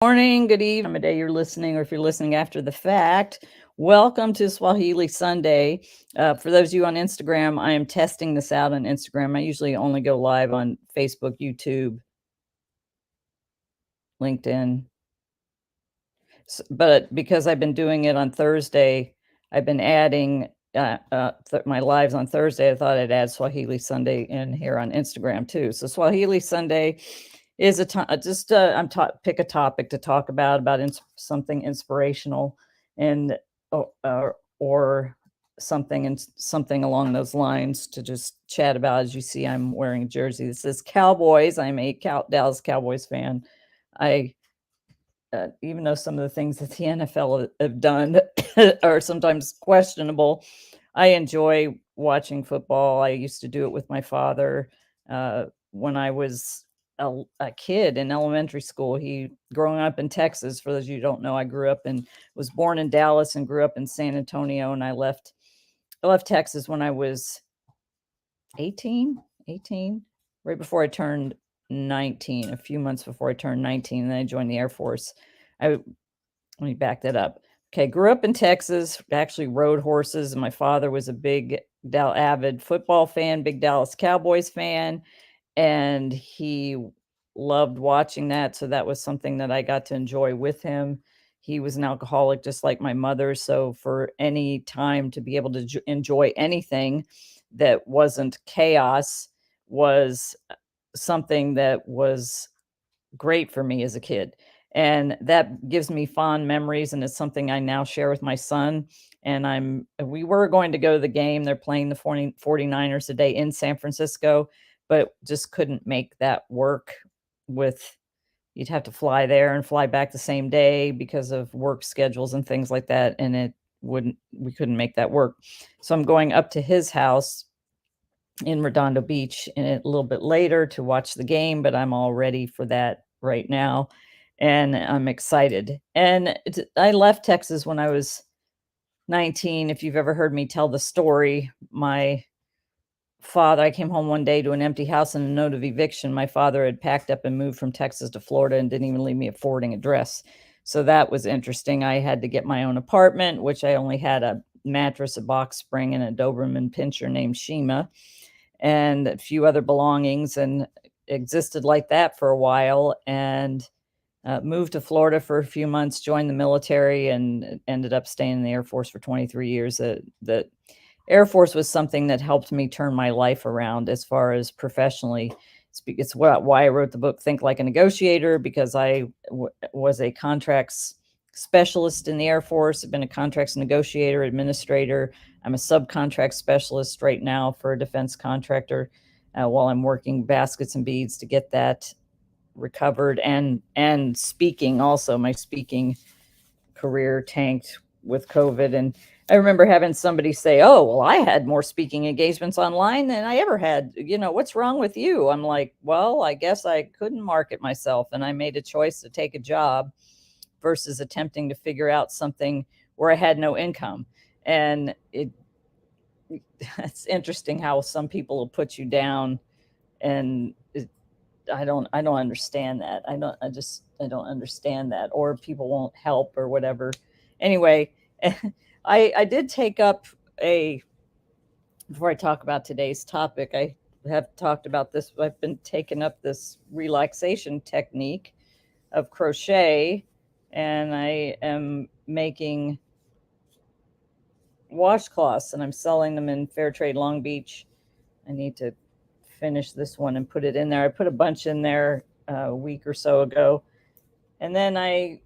Morning, good evening, a day you're listening, or if you're listening after the fact. Welcome to Swahili Sunday. For those of you on Instagram, I am testing this out on Instagram. I usually only go live on Facebook, YouTube, LinkedIn. But because I've been doing it on Thursday, I've been adding my lives on Thursday. I thought I'd add Swahili Sunday in here on Instagram too. So Swahili Sunday is pick a topic to talk about something inspirational and or something along those lines to just chat about. As you see, I'm wearing a jersey that says Cowboys. I'm a Dallas Cowboys fan. I Even though some of the things that the NFL have done are sometimes questionable, I enjoy watching football. I used to do it with my father when I was a kid in elementary school. Growing up in Texas, for those of you who don't know, I was born in Dallas and grew up in San Antonio, and I left Texas when I was 18, right before I turned 19, a few months before I turned 19, and then I joined the Air Force. Let me back that up. Okay, grew up in Texas, actually rode horses, and my father was a big avid football fan, big Dallas Cowboys fan, and he loved watching that, so that was something that I got to enjoy with him. He was an alcoholic just like my mother, so for any time to be able to enjoy anything that wasn't chaos was something that was great for me as a kid. And that gives me fond memories, and it's something I now share with my son. And we were going to go to the game. They're playing the 49ers today in San Francisco, but just couldn't make that work with you'd have to fly there and fly back the same day because of work schedules and things like that. And we couldn't make that work. So I'm going up to his house in Redondo Beach a little bit later to watch the game, but I'm all ready for that right now, and I'm excited. And I left Texas when I was 19. If you've ever heard me tell the story, I came home one day to an empty house and a note of eviction. My father had packed up and moved from Texas to Florida and didn't even leave me a forwarding address. So that was interesting. I had to get my own apartment, which I only had a mattress, a box spring, and a Doberman pinscher named Shima, and a few other belongings, and existed like that for a while, and moved to Florida for a few months, joined the military, and ended up staying in the Air Force for 23 years. The Air Force was something that helped me turn my life around as far as professionally. It's why I wrote the book, Think Like a Negotiator, because I was a contracts specialist in the Air Force. I've been a contracts negotiator, administrator. I'm a subcontract specialist right now for a defense contractor while I'm working baskets and beads to get that recovered, and speaking also. My speaking career tanked with COVID, and I remember having somebody say, "Oh, well, I had more speaking engagements online than I ever had. What's wrong with you?" I'm like, "Well, I guess I couldn't market myself, and I made a choice to take a job versus attempting to figure out something where I had no income." And it's interesting how some people will put you down, and I don't understand that. I don't understand that, or people won't help or whatever. Anyway, I did take up before I talk about today's topic, I have talked about this. I've been taking up this relaxation technique of crochet, and I am making washcloths, and I'm selling them in Fairtrade Long Beach. I need to finish this one and put it in there. I put a bunch in there a week or so ago. And then I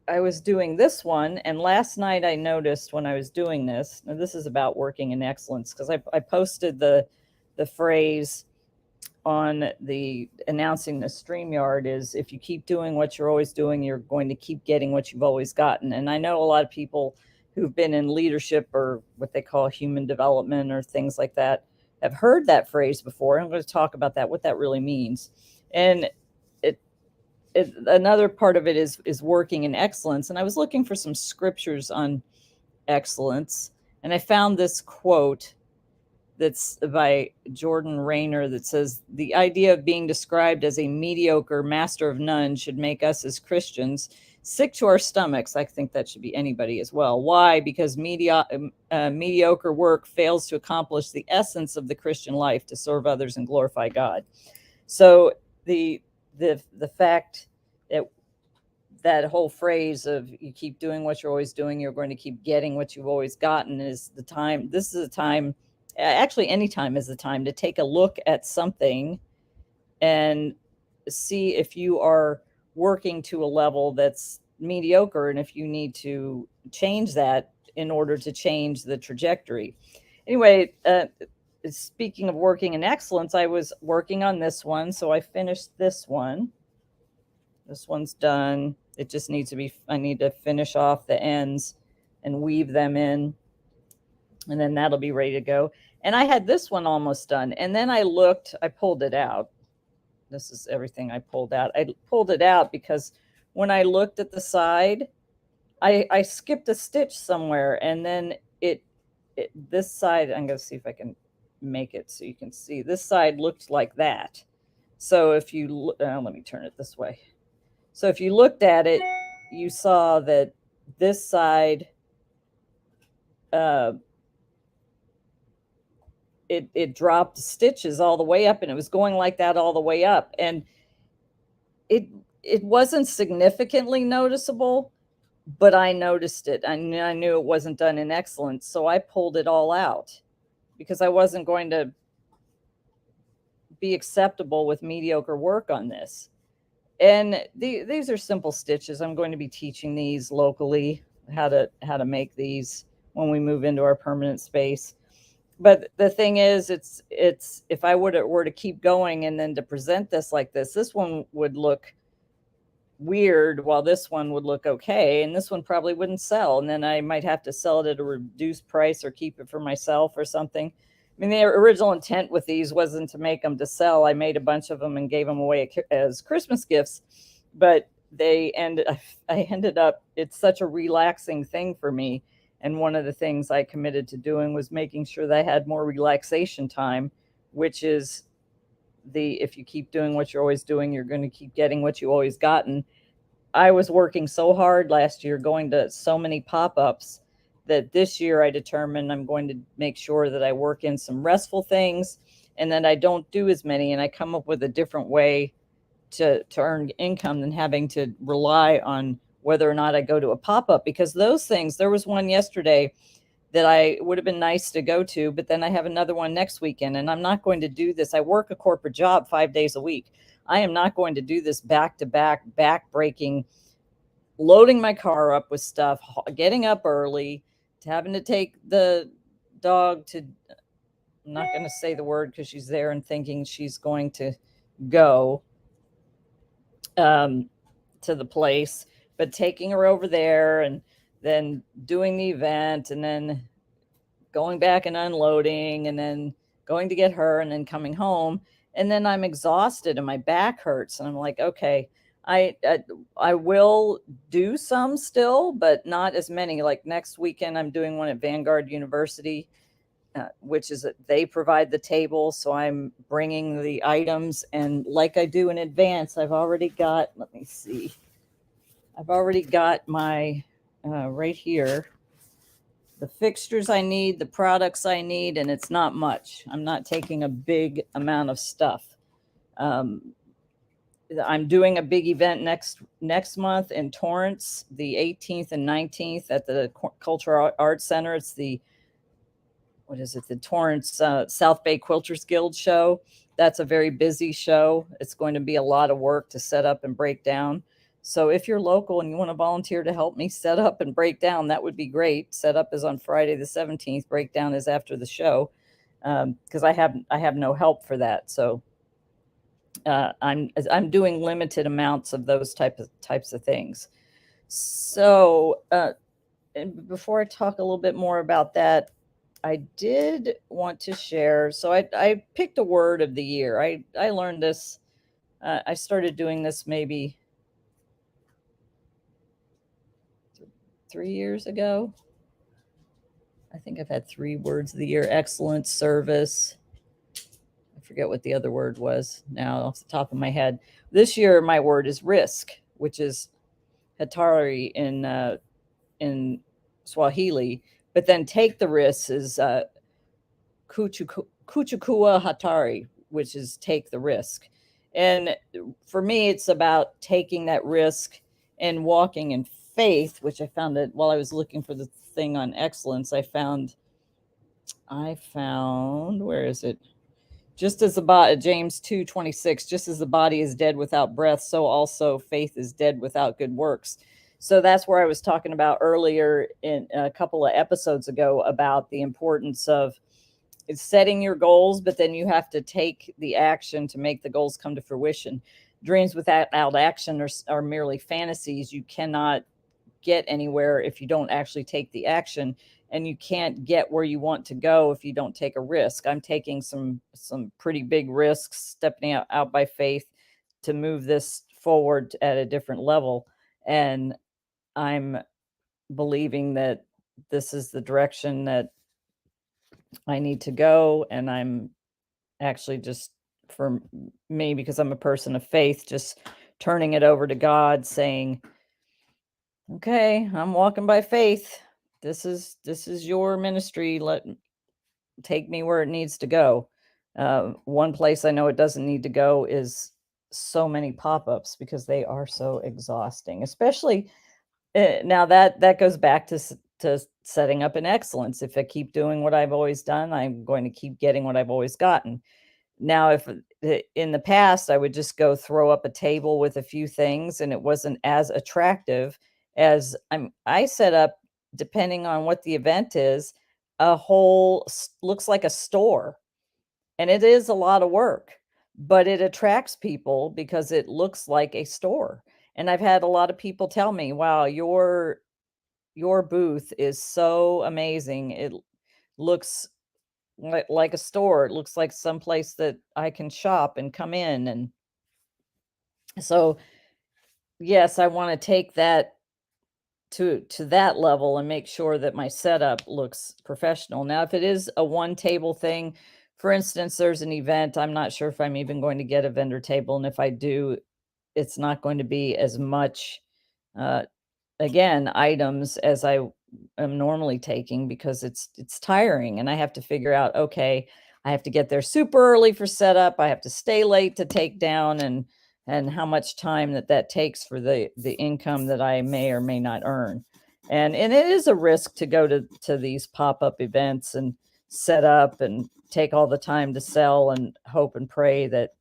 was doing this one, and last night I noticed when I was doing this, now this is about working in excellence, because I posted the phrase on the announcing the StreamYard is, if you keep doing what you're always doing, you're going to keep getting what you've always gotten. And I know a lot of people who've been in leadership or what they call human development or things like that have heard that phrase before. I'm going to talk about that, what that really means. And another part of it is working in excellence. And I was looking for some scriptures on excellence, and I found this quote that's by Jordan Rayner that says the idea of being described as a mediocre master of none should make us as Christians sick to our stomachs. I think that should be anybody as well. Why? Because mediocre work fails to accomplish the essence of the Christian life, to serve others and glorify God. So the fact that that whole phrase of you keep doing what you're always doing, you're going to keep getting what you've always gotten, is the time. This is a time, actually any time is the time to take a look at something and see if you are working to a level that's mediocre and if you need to change that in order to change the trajectory. Anyway, speaking of working in excellence, I was working on this one, so I finished this one. This one's done. It just needs to be, I need to finish off the ends and weave them in, and then that'll be ready to go. And I had this one almost done. And then I pulled it out. This is everything I pulled out. I pulled it out because when I looked at the side, I skipped a stitch somewhere. And then this side, I'm going to see if I can make it so you can see. This side looked like that. So if you, let me turn it this way. So if you looked at it, you saw that this side, it dropped stitches all the way up, and it was going like that all the way up. And it wasn't significantly noticeable, but I noticed it. I knew it wasn't done in excellence. So I pulled it all out because I wasn't going to be acceptable with mediocre work on this. And these are simple stitches. I'm going to be teaching these locally, how to make these when we move into our permanent space. But the thing is, it's if I were to keep going and then to present this like this one would look weird while this one would look okay, and this one probably wouldn't sell, and then I might have to sell it at a reduced price or keep it for myself or something. I mean, the original intent with these wasn't to make them to sell. I made a bunch of them and gave them away as Christmas gifts, but I ended up, it's such a relaxing thing for me. And one of the things I committed to doing was making sure that I had more relaxation time, which is if you keep doing what you're always doing, you're going to keep getting what you always gotten. I was working so hard last year, going to so many pop-ups, that this year I determined I'm going to make sure that I work in some restful things and that I don't do as many, and I come up with a different way to earn income than having to rely on whether or not I go to a pop-up. Because those things, there was one yesterday that I would have been nice to go to, but then I have another one next weekend, and I'm not going to do this. I work a corporate job 5 days a week. I am not going to do this back-to-back, back-breaking, loading my car up with stuff, getting up early, to having to take the dog to, I'm not going to say the word because she's there and thinking she's going to go to the place, but taking her over there and then doing the event and then going back and unloading and then going to get her and then coming home. And then I'm exhausted and my back hurts. And I'm like, okay, I will do some still, but not as many. Like next weekend, I'm doing one at Vanguard University, which is they provide the table. So I'm bringing the items, and like I do in advance, I've already got, let me see. I've already got my, right here, the fixtures I need, the products I need, and it's not much. I'm not taking a big amount of stuff. I'm doing a big event next month in Torrance, the 18th and 19th at the Cultural Arts Center. It's the Torrance South Bay Quilters Guild show. That's a very busy show. It's going to be a lot of work to set up and break down. So if you're local and you want to volunteer to help me set up and break down, that would be great. Setup is on Friday the 17th. Breakdown is after the show, because I have no help for that. So I'm doing limited amounts of those types of things. So and before I talk a little bit more about that, I did want to share. So I picked a word of the year. I learned this. I started doing this maybe 3 years ago. I I think I've had 3 words of the year: excellence, service. I forget what the other word was now off the top of my head. This year, my word is risk, which is hatari in Swahili. But then take the risk is kuchukua hatari, which is take the risk. And for me, it's about taking that risk and walking in faith, which I found that while I was looking for the thing on excellence, I found, where is it? Just as the body, James 2:26, just as the body is dead without breath, so also faith is dead without good works. So that's where I was talking about earlier in a couple of episodes ago about the importance of setting your goals, but then you have to take the action to make the goals come to fruition. Dreams without action are merely fantasies. You cannot get anywhere if you don't actually take the action, and you can't get where you want to go if you don't take a risk. I'm taking some pretty big risks, stepping out by faith to move this forward at a different level, and I'm believing that this is the direction that I need to go. And I'm actually just, for me, because I'm a person of faith, just turning it over to God, saying, okay, I'm walking by faith. This is your ministry. Take me where it needs to go. One place I know it doesn't need to go is so many pop-ups, because they are so exhausting, especially now that goes back to setting up an excellence. If I keep doing what I've always done, I'm going to keep getting what I've always gotten. Now, if in the past I would just go throw up a table with a few things and it wasn't as attractive as I set up, depending on what the event is, a whole looks like a store. And it is a lot of work, but it attracts people because it looks like a store. And I've had a lot of people tell me, "Wow, your booth is so amazing. It looks like a store. It looks like someplace that I can shop and come in." And so, yes, I want to take that to that level and make sure that my setup looks professional. Now, if it is a one table thing, for instance, there's an event, I'm not sure if I'm even going to get a vendor table, and if I do, it's not going to be as much uh, again, items as I am normally taking, because it's tiring, and I have to figure out, okay, I have to get there super early for setup. I have to stay late to take down, and how much time that takes for the income that I may or may not earn. And it is a risk to go to these pop-up events and set up and take all the time to sell and hope and pray that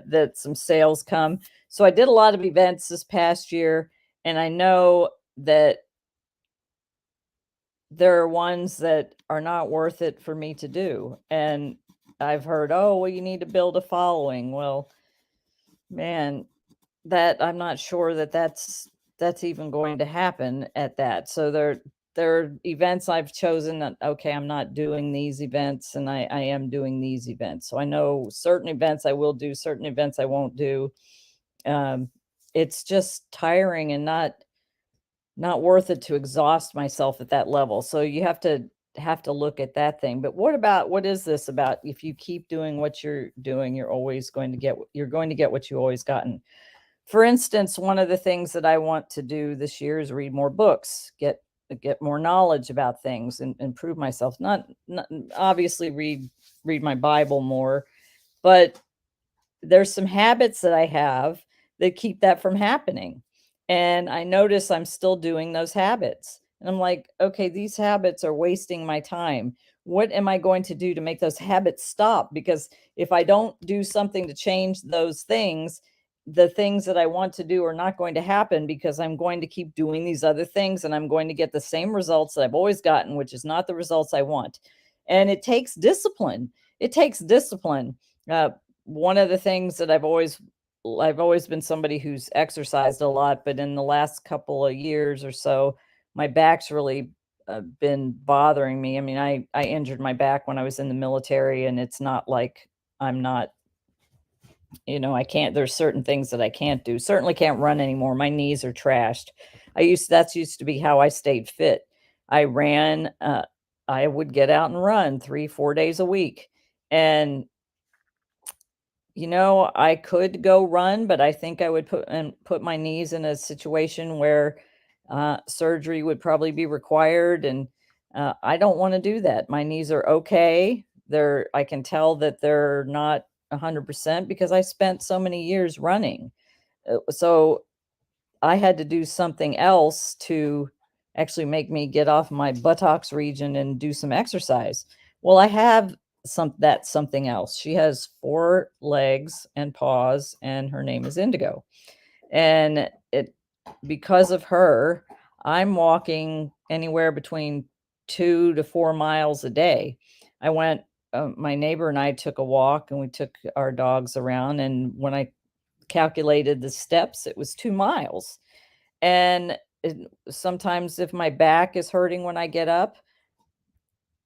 that some sales come. So I did a lot of events this past year, and I know that there are ones that are not worth it for me to do. And I've heard, oh, well, you need to build a following. Well, man, that I'm not sure that that's even going to happen at that. So there are events I've chosen that, okay, I'm not doing these events, and I am doing these events. So I know certain events I will do, certain events I won't do. Um, it's just tiring and not worth it to exhaust myself at that level. So you have to look at that thing. But what is this about? If you keep doing what you're doing, you're going to get what you always gotten. For instance, one of the things that I want to do this year is read more books, get more knowledge about things, and improve myself. Not obviously read my Bible more, but there's some habits that I have that keep that from happening. And I notice I'm still doing those habits. And I'm like, okay, these habits are wasting my time. What am I going to do to make those habits stop? Because if I don't do something to change those things, the things that I want to do are not going to happen, because I'm going to keep doing these other things and I'm going to get the same results that I've always gotten, which is not the results I want. And it takes discipline. It takes discipline. One of the things that I've always been somebody who's exercised a lot, but in the last couple of years or so, my back's really been bothering me. I mean, I injured my back when I was in the military, and it's not like I'm not, I can't. There's certain things that I can't do. Certainly can't run anymore. My knees are trashed. That's used to be how I stayed fit. I ran, I would get out and run 3, 4 days a week, and I could go run, but I think I would put my knees in a situation where, surgery would probably be required, and, I don't wanna do that. My knees are okay. I can tell that they're not 100% because I spent so many years running. So I had to do something else to actually make me get off my buttocks region and do some exercise. Well, I have something else. She has 4 legs and paws, and her name is Indigo. And it because of her, I'm walking anywhere between 2 to 4 miles a day. I went My neighbor and I took a walk, and we took our dogs around, and when I calculated the steps, it was 2 miles. And sometimes if my back is hurting when I get up,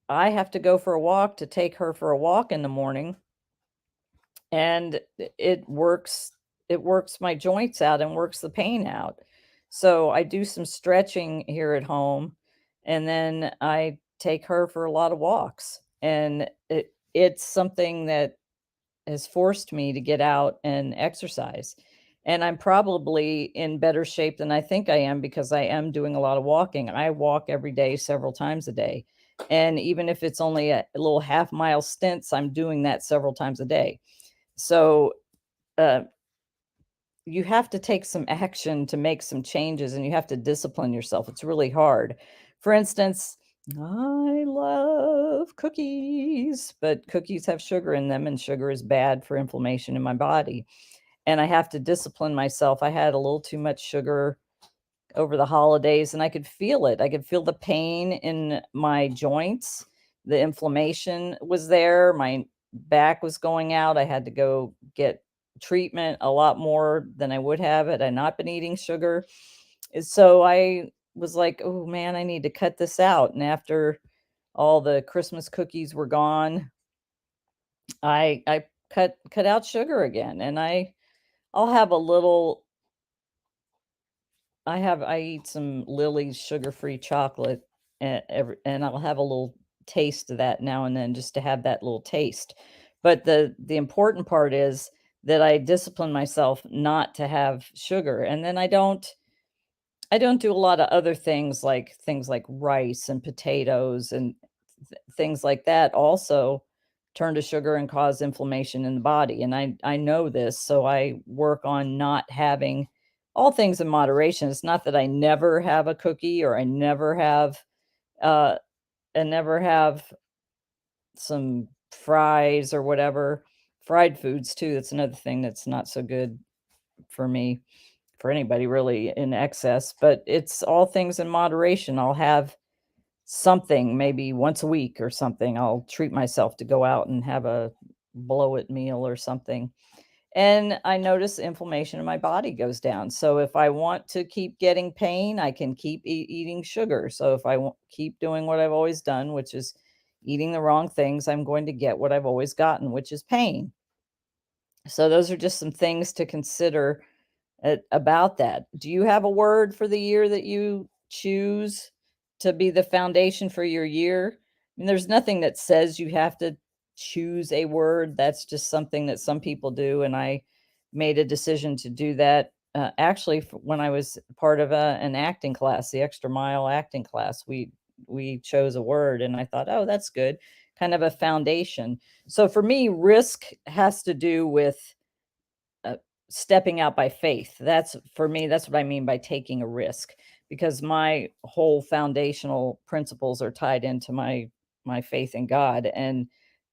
I have to go for a walk to take her for a walk in the morning, and it works my joints out and works the pain out. So I do some stretching here at home, and then I take her for a lot of walks, and it's something that has forced me to get out and exercise. And I'm probably in better shape than I think I am because I am doing a lot of walking. I walk every day, several times a day. And even if it's only a little half mile stints, I'm doing that several times a day. So uh, you have to take some action to make some changes, and you have to discipline yourself. It's really hard. For instance, I love cookies, but cookies have sugar in them, and sugar is bad for inflammation in my body. And I have to discipline myself. I had a little too much sugar over the holidays, and I could feel it. I could feel the pain in my joints. The inflammation was there. My back was going out. I had to go get treatment a lot more than I would have had I not been eating sugar. So I was like, "Oh man, I need to cut this out." And after all the Christmas cookies were gone, I cut out sugar again, and I'll have a little I eat some Lily's sugar-free chocolate, and I'll have a little taste of that now and then just to have that little taste. But the important part is that I discipline myself not to have sugar, and then I don't do a lot of other things like rice and potatoes and things like that also turn to sugar and cause inflammation in the body. And I know this, so I work on not having all things in moderation. It's not that I never have a cookie or uh I never have some fries or whatever. Fried foods too. That's another thing that's not so good for me, for anybody really in excess, but it's all things in moderation. I'll have something maybe once a week or something. I'll treat myself to go out and have a blow it meal or something. And I notice inflammation in my body goes down. So if I want to keep getting pain, I can keep eating sugar. So if I keep doing what I've always done, which is eating the wrong things, I'm going to get what I've always gotten, which is pain. So those are just some things to consider about that. Do you have a word for the year that you choose to be the foundation for your year? I mean, there's nothing that says you have to choose a word. That's just something that some people do, and I made a decision to do that. Actually, when I was part of an acting class, the extra mile acting class, we chose a word, and I thought, oh, that's good, kind of a foundation. So for me, risk has to do with uh, stepping out by faith. That's for me, that's what I mean by taking a risk, because my whole foundational principles are tied into my faith in God, and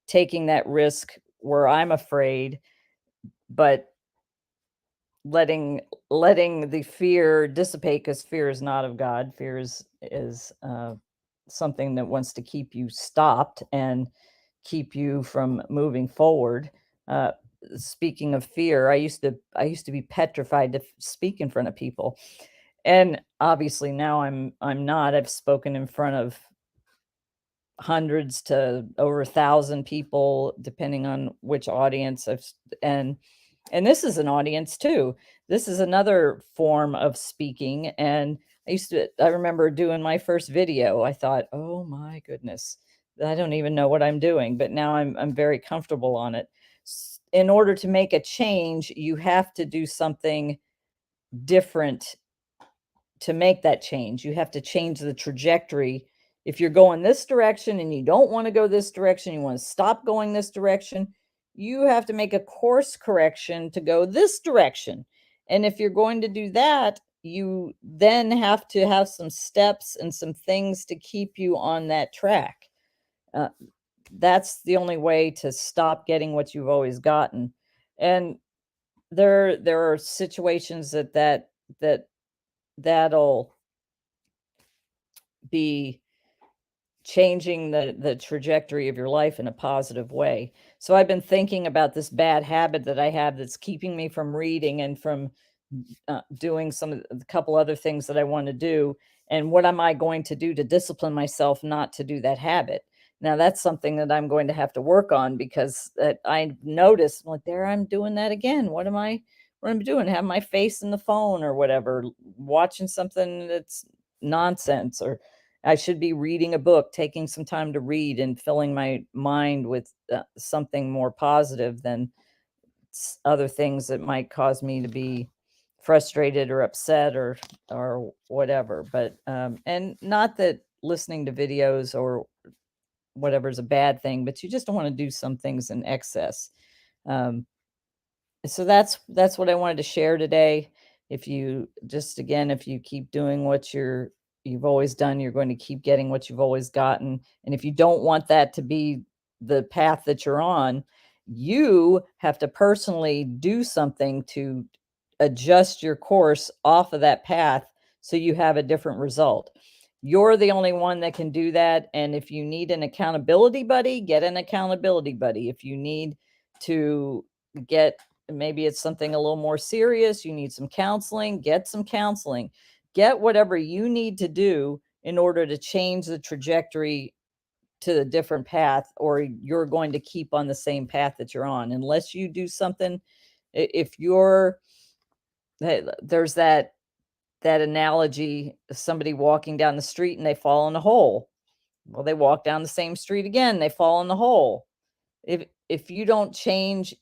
taking that risk where I'm afraid, but letting letting the fear dissipate, because fear is not of God. Fear is something that wants to keep you stopped and keep you from moving forward. Uh, Speaking of fear, I used to be petrified to speak in front of people, and obviously now I'm not. I've spoken in front of hundreds to over 1,000 people, depending on which audience and And this is an audience too. This is another form of speaking. And I remember doing my first video. I thought, oh my goodness, I don't even know what I'm doing. But now I'm very comfortable on it. In order to make a change, you have to do something different to make that change. You have to change the trajectory. If you're going this direction and you don't want to go this direction, you want to stop going this direction, you have to make a course correction to go this direction. And if you're going to do that, you then have to have some steps and some things to keep you on that track. Uh, that's the only way to stop getting what you've always gotten. And there are situations that'll be changing the trajectory of your life in a positive way. So I've been thinking about this bad habit that I have that's keeping me from reading and from doing a couple other things that I want to do. And what am I going to do to discipline myself not to do that habit? Now that's something that I'm going to have to work on, because I noticed, like, there I'm doing that again. What am I doing? Have my face in the phone or whatever, watching something that's nonsense, or I should be reading a book, taking some time to read and filling my mind with something more positive than other things that might cause me to be frustrated or upset or whatever. But and not that listening to videos or whatever is a bad thing, but you just don't want to do some things in excess. Um, so that's what I wanted to share today. If you just, again, if you keep doing what you've always done, you're going to keep getting what you've always gotten. And if you don't want that to be the path that you're on, you have to personally do something to adjust your course off of that path so you have a different result. You're the only one that can do that. And if you need an accountability buddy, get an accountability buddy. If you need to get, maybe it's something a little more serious, you need some counseling, get some counseling. Get whatever you need to do in order to change the trajectory to a different path, or you're going to keep on the same path that you're on unless you do something. If you're, there's that analogy of somebody walking down the street and they fall in a hole. Well, they walk down the same street again, they fall in the hole. If you don't change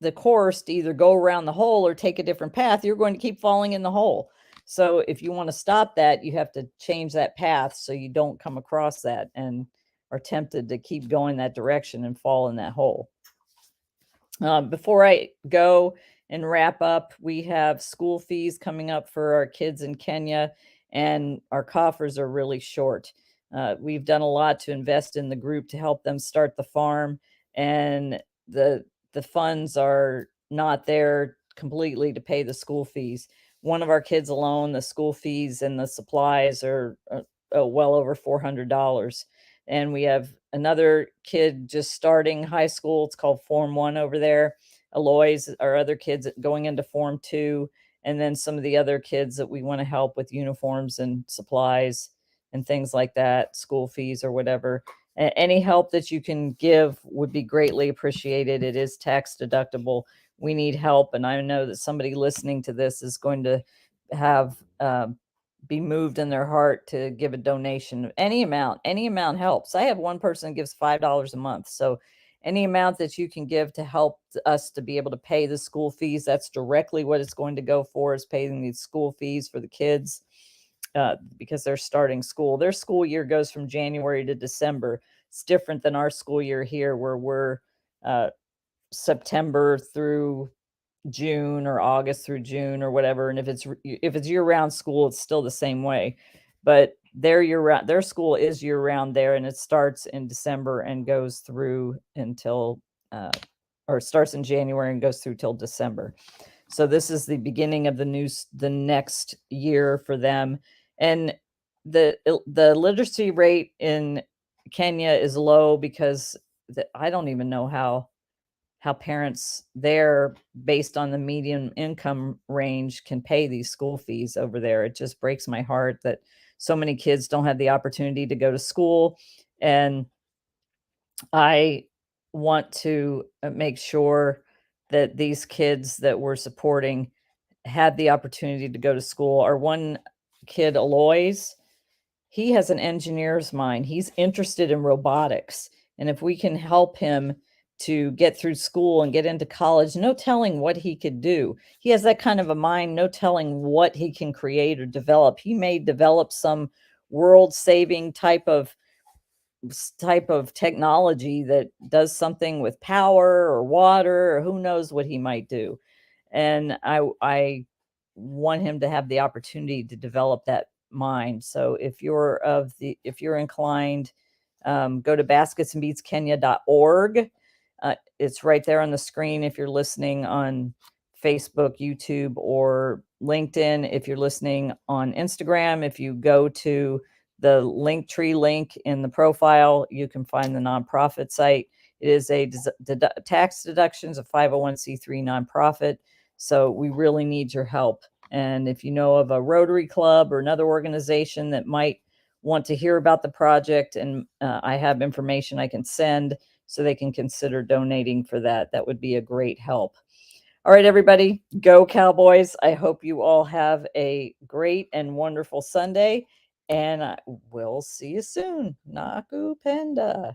the course to either go around the hole or take a different path, you're going to keep falling in the hole. So if you want to stop that, you have to change that path so you don't come across that and are tempted to keep going that direction and fall in that hole. Before I go and wrap up, we have school fees coming up for our kids in Kenya, and our coffers are really short. We've done a lot to invest in the group to help them start the farm, and the funds are not there completely to pay the school fees. One of our kids alone, the school fees and the supplies are well over $400. And we have another kid just starting high school. It's called Form 1 over there. Aloy's, our other kids going into Form 2, and then some of the other kids that we want to help with uniforms and supplies and things like that, school fees or whatever. Any help that you can give would be greatly appreciated. It is tax deductible. We need help, and I know that somebody listening to this is going to have be moved in their heart to give a donation. Any amount helps. I have one person that gives $5 a month. So any amount that you can give to help us to be able to pay the school fees, that's directly what it's going to go for, is paying these school fees for the kids, because they're starting school. Their school year goes from January to December. It's different than our school year here, where we're September through June or August through June or whatever. And if it's year-round school, it's still the same way. But their school is year-round there, and it starts in December and goes through until or starts in January and goes through till December. So this is the beginning of the next year for them. And the literacy rate in Kenya is low because I don't even know how parents there, based on the median income range, can pay these school fees over there. It just breaks my heart that so many kids don't have the opportunity to go to school. And I want to make sure that these kids that we're supporting had the opportunity to go to school. Our one kid, Aloys, he has an engineer's mind. He's interested in robotics. And if we can help him to get through school and get into college, no telling what he could do. He has that kind of a mind, no telling what he can create or develop. He may develop some world-saving type of technology that does something with power or water, or who knows what he might do. And I want him to have the opportunity to develop that mind. So if you're inclined, go to basketsandbeatskenya.org. It's right there on the screen if you're listening on Facebook, YouTube, or LinkedIn. If you're listening on Instagram, if you go to the Linktree link in the profile, you can find the nonprofit site. It is a tax deductions of 501c3 nonprofit. So we really need your help. And if you know of a Rotary Club or another organization that might want to hear about the project, and I have information I can send so they can consider donating for that, that would be a great help. All right, everybody, go Cowboys. I hope you all have a great and wonderful Sunday, and we'll see you soon. Nakupenda.